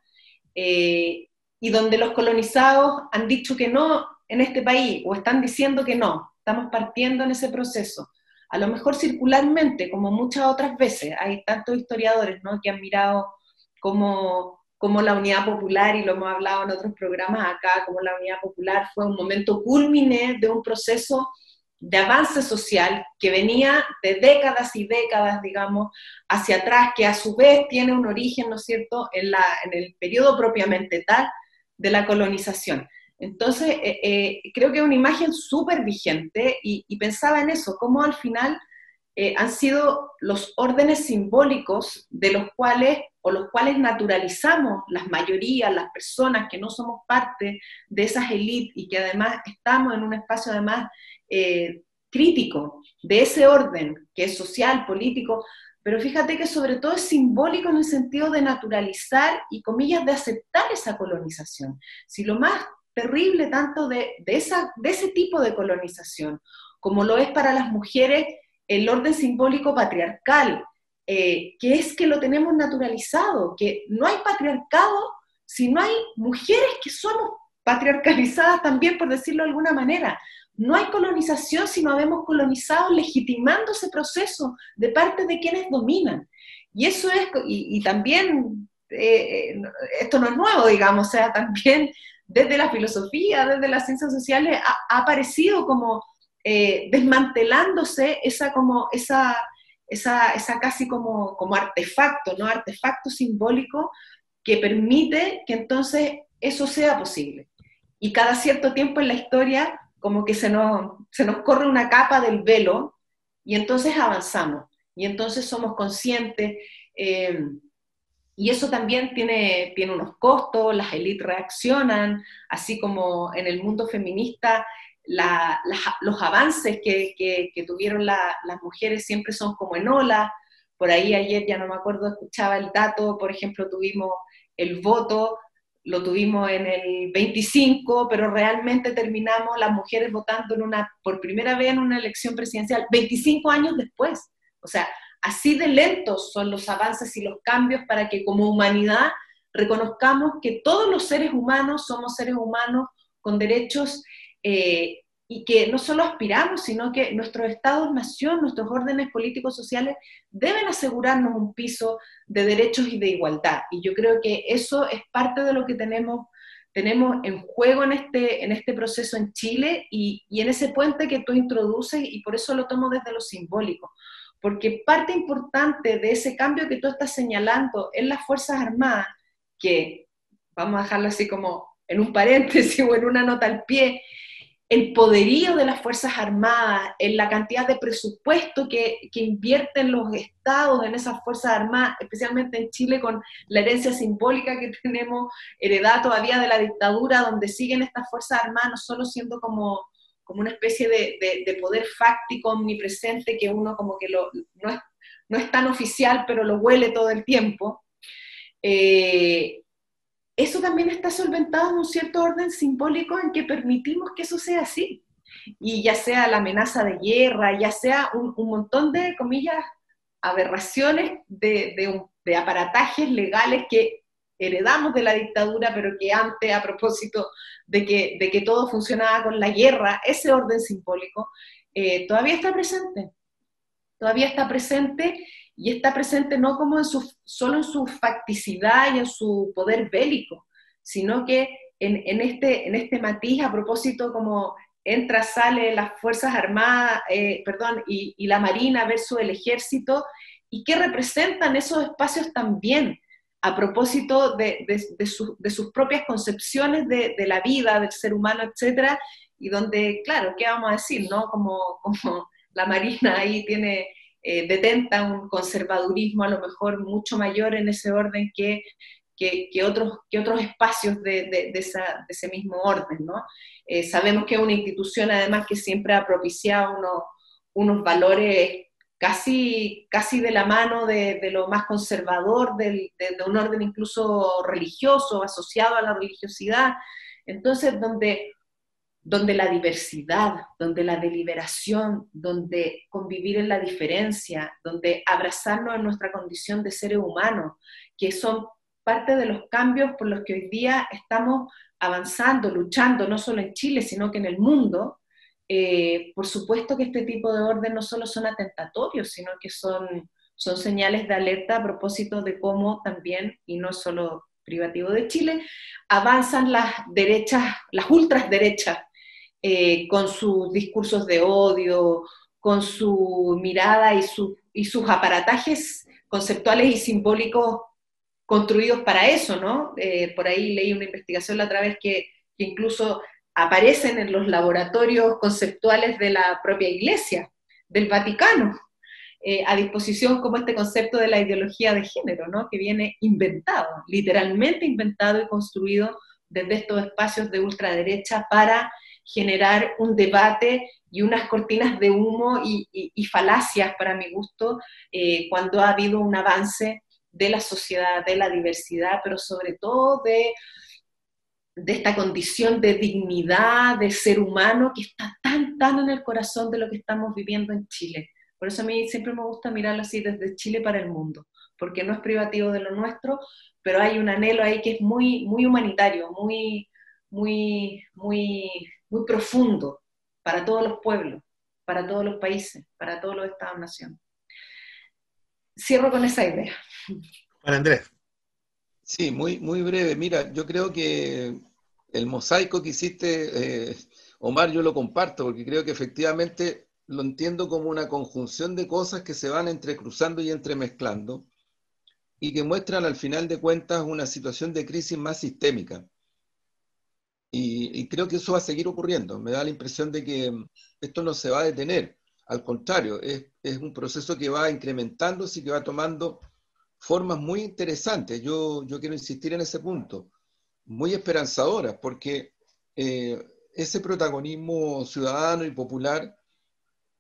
y donde los colonizados han dicho que no en este país, o están diciendo que no, estamos partiendo en ese proceso. A lo mejor circularmente, como muchas otras veces, hay tantos historiadores, ¿no?, que han mirado como la Unidad Popular, y lo hemos hablado en otros programas acá, como la Unidad Popular fue un momento cúlmine de un proceso de avance social que venía de décadas y décadas, digamos, hacia atrás, que a su vez tiene un origen, ¿no es cierto?, en el periodo propiamente tal de la colonización. Entonces, creo que es una imagen súper vigente, y pensaba en eso, cómo al final han sido los órdenes simbólicos de los cuales naturalizamos las mayorías, las personas que no somos parte de esas élites y que además estamos en un espacio además crítico de ese orden que es social, político, pero fíjate que sobre todo es simbólico en el sentido de naturalizar y, comillas, de aceptar esa colonización. Si lo más terrible tanto de ese tipo de colonización, como lo es para las mujeres el orden simbólico patriarcal, que es que lo tenemos naturalizado, que no hay patriarcado si no hay mujeres que somos patriarcalizadas también, por decirlo de alguna manera. No hay colonización si no habemos colonizado legitimando ese proceso de parte de quienes dominan. Y eso es, y también, esto no es nuevo, digamos, o sea, también desde la filosofía, desde las ciencias sociales, ha aparecido como desmantelándose esa casi como artefacto, ¿no? Artefacto simbólico que permite que entonces eso sea posible. Y cada cierto tiempo en la historia como que se nos corre una capa del velo, y entonces avanzamos, y entonces somos conscientes, y eso también tiene unos costos, las élites reaccionan, así como en el mundo feminista los avances que tuvieron las mujeres siempre son como en ola. Por ahí ayer, ya no me acuerdo, escuchaba el dato, por ejemplo, tuvimos el voto, lo tuvimos en el 25, pero realmente terminamos las mujeres votando por primera vez en una elección presidencial 25 años después. O sea, así de lentos son los avances y los cambios para que como humanidad reconozcamos que todos los seres humanos somos seres humanos con derechos, y que no solo aspiramos, sino que nuestros estados-nación, nuestros órdenes políticos sociales deben asegurarnos un piso de derechos y de igualdad. Y yo creo que eso es parte de lo que tenemos tenemos en juego en este proceso en Chile y en ese puente que tú introduces, y por eso lo tomo desde lo simbólico, porque parte importante de ese cambio que tú estás señalando en las Fuerzas Armadas, que vamos a dejarlo así como en un paréntesis o en una nota al pie, el poderío de las Fuerzas Armadas, en la cantidad de presupuesto que invierten los estados en esas Fuerzas Armadas, especialmente en Chile con la herencia simbólica que tenemos, heredada todavía de la dictadura, donde siguen estas Fuerzas Armadas no solo siendo como una especie de poder fáctico omnipresente que uno como que no es tan oficial, pero lo huele todo el tiempo. Eso también está solventado en un cierto orden simbólico en que permitimos que eso sea así. Y ya sea la amenaza de guerra, ya sea un montón de, comillas, aberraciones de aparatajes legales que heredamos de la dictadura, pero que antes, a propósito de que todo funcionaba con la guerra, ese orden simbólico, todavía está presente. Todavía está presente, y está presente no como solo en su facticidad y en su poder bélico, sino que en este matiz, a propósito como entra, sale las Fuerzas Armadas, y la Marina versus el Ejército, y qué representan esos espacios también, a propósito de sus propias concepciones de la vida, del ser humano, etcétera, y donde, claro, ¿qué vamos a decir, no? Como la Marina ahí detenta un conservadurismo a lo mejor mucho mayor en ese orden que otros espacios de ese mismo orden, ¿no? Sabemos que es una institución además que siempre ha propiciado unos valores casi de la mano de lo más conservador, de un orden incluso religioso, asociado a la religiosidad. Entonces, donde la diversidad, donde la deliberación, donde convivir en la diferencia, donde abrazarnos en nuestra condición de seres humanos, que son parte de los cambios por los que hoy día estamos avanzando, luchando, no solo en Chile, sino que en el mundo. Por supuesto que este tipo de orden no solo son atentatorios, sino que son señales de alerta a propósito de cómo también, y no solo privativo de Chile, avanzan las derechas, las ultraderechas, con sus discursos de odio, con su mirada y sus aparatajes conceptuales y simbólicos construidos para eso, ¿no? Por ahí leí una investigación la otra vez que incluso aparecen en los laboratorios conceptuales de la propia Iglesia, del Vaticano, a disposición como este concepto de la ideología de género, ¿no? Que viene inventado, literalmente inventado y construido desde estos espacios de ultraderecha para generar un debate y unas cortinas de humo y falacias, para mi gusto, cuando ha habido un avance de la sociedad, de la diversidad, pero sobre todo de esta condición de dignidad, de ser humano, que está tan en el corazón de lo que estamos viviendo en Chile. Por eso a mí siempre me gusta mirarlo así desde Chile para el mundo, porque no es privativo de lo nuestro, pero hay un anhelo ahí que es muy humanitario, muy profundo para todos los pueblos, para todos los países, para todos los estados-nación. Cierro con esa idea. Juan Andrés. Sí, muy breve. Mira, yo creo que el mosaico que hiciste, Omar, yo lo comparto, porque creo que efectivamente lo entiendo como una conjunción de cosas que se van entrecruzando y entremezclando y que muestran al final de cuentas una situación de crisis más sistémica. Y creo que eso va a seguir ocurriendo. Me da la impresión de que esto no se va a detener. Al contrario, es un proceso que va incrementándose y que va tomando formas muy interesantes. Yo quiero insistir en ese punto. Muy esperanzadoras, porque ese protagonismo ciudadano y popular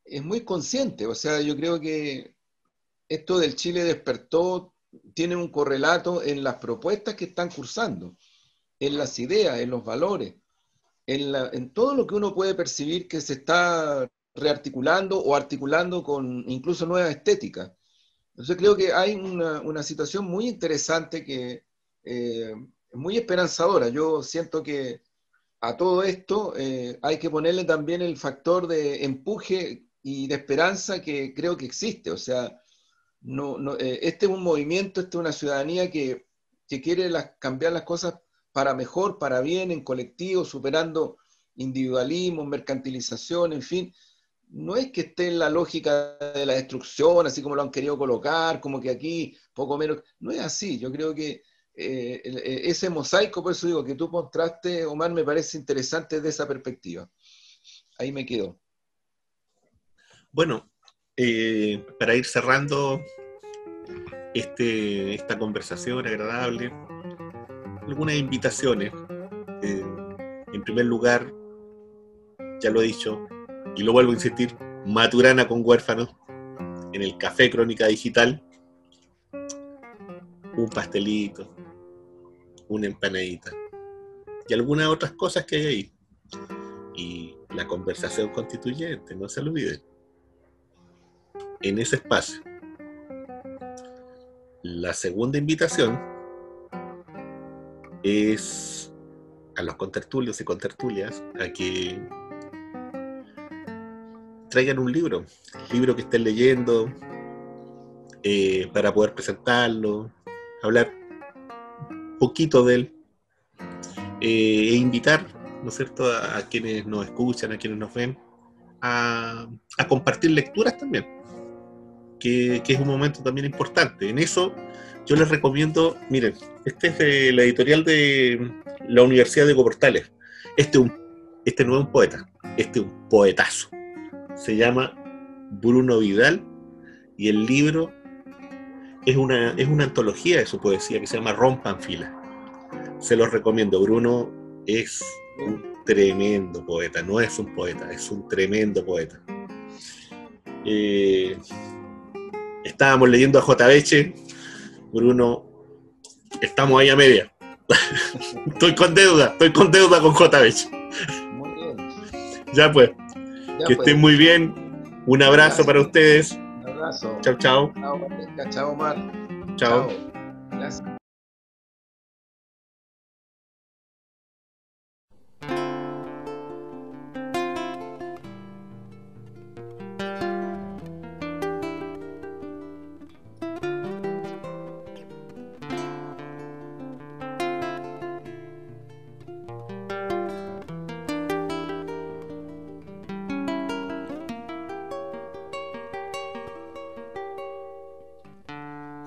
es muy consciente. O sea, yo creo que esto del Chile despertó tiene un correlato en las propuestas que están cursando, en las ideas, en los valores, en todo lo que uno puede percibir que se está rearticulando o articulando con incluso nuevas estéticas. Entonces creo que hay una situación muy interesante que es muy esperanzadora. Yo siento que a todo esto hay que ponerle también el factor de empuje y de esperanza que creo que existe. O sea, este es un movimiento, esta es una ciudadanía que quiere cambiar las cosas para mejor, para bien, en colectivo, superando individualismo, mercantilización, en fin. No es que esté en la lógica de la destrucción, así como lo han querido colocar, como que aquí poco menos. No es así. Yo creo que ese mosaico, por eso digo, que tú mostraste, Omar, me parece interesante desde esa perspectiva. Ahí me quedo. Bueno, para ir cerrando esta conversación agradable, algunas invitaciones. En primer lugar, ya lo he dicho, y lo vuelvo a insistir, Maturana con Huérfanos, en el Café Crónica Digital, un pastelito, una empanadita, y algunas otras cosas que hay ahí. Y la conversación constituyente, no se lo olviden, en ese espacio. La segunda invitación es a los contertulios y contertulias a que traigan un libro que estén leyendo, para poder presentarlo, hablar un poquito de él, e invitar, ¿no es cierto?, a quienes nos escuchan, a quienes nos ven, a compartir lecturas también, que es un momento también importante. En eso yo les recomiendo, miren, este es de la editorial de la Universidad de Diego Portales. Este no es un poeta, este es un poetazo. Se llama Bruno Vidal y el libro es una antología de su poesía que se llama Rompan Fila. Se los recomiendo. Bruno es un tremendo poeta, no es un poeta, es un tremendo poeta. Estábamos leyendo a J. Beche, Bruno, estamos ahí a media. Estoy con deuda con J. Beche. Muy bien. Ya pues, que estén muy bien. Un abrazo para ustedes. Un abrazo. Chao, chao. Chao, Omar. Chao. Gracias.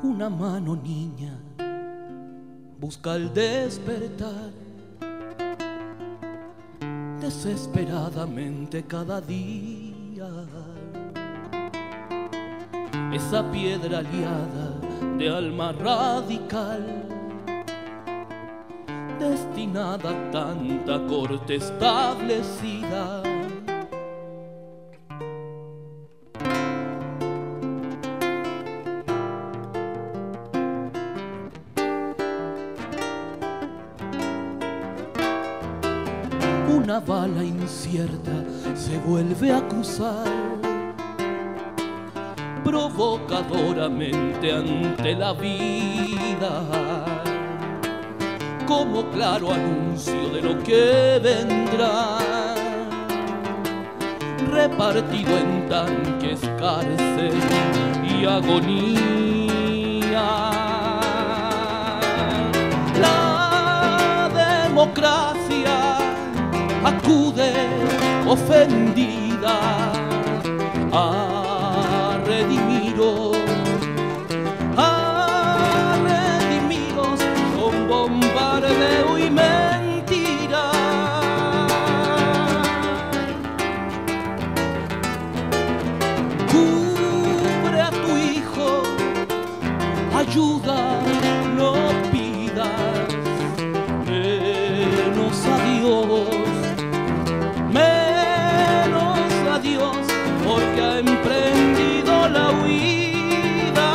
Una mano niña busca el despertar desesperadamente cada día. Esa piedra aliada de alma radical, destinada a tanta corte establecida. Una bala incierta se vuelve a cruzar provocadoramente ante la vida, como claro anuncio de lo que vendrá, repartido en tanques, cárcel y agonía. La democracia acude ofendida a redimiros con bombardeo y mentira. Cubre a tu hijo, ayuda, no pidas menos a Dios. Menos a Dios, porque ha emprendido la huida.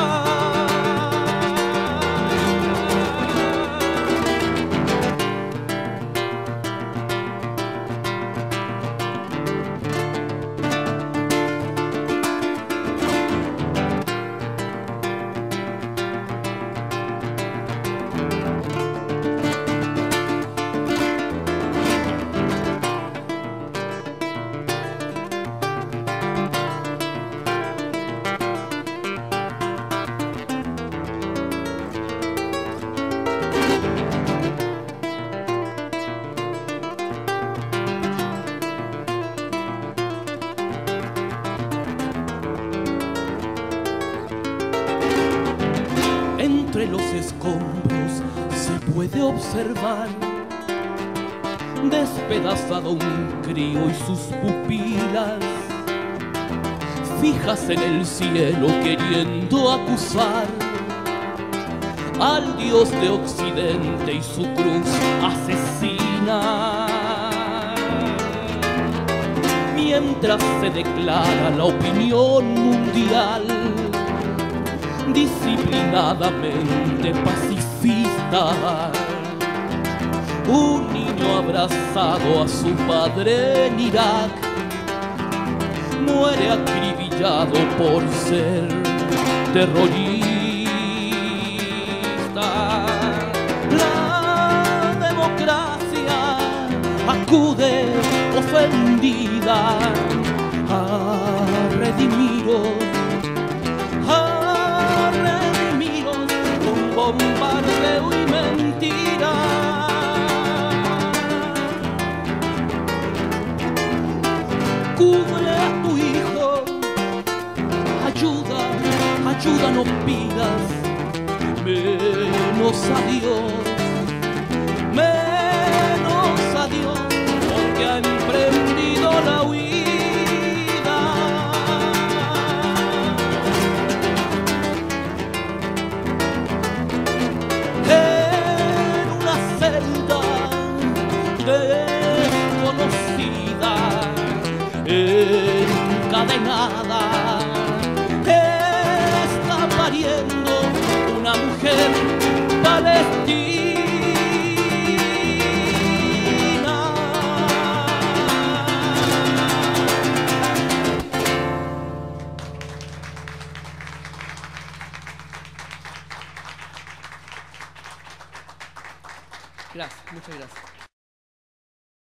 puede observar despedazado un crío y sus pupilas fijas en el cielo queriendo acusar al Dios de Occidente y su cruz asesina. Mientras se declara la opinión mundial disciplinadamente pacifista, un niño abrazado a su padre en Irak muere acribillado por ser terrorista. La democracia acude ofendida a redimiros con bombardeo y mentira. Cubre a tu hijo, ayuda, ayuda no pidas, menos a Dios, porque ha emprendido la huida. En una celda desconocida, encadenada, está pariendo una mujer palestina. Gracias, muchas gracias.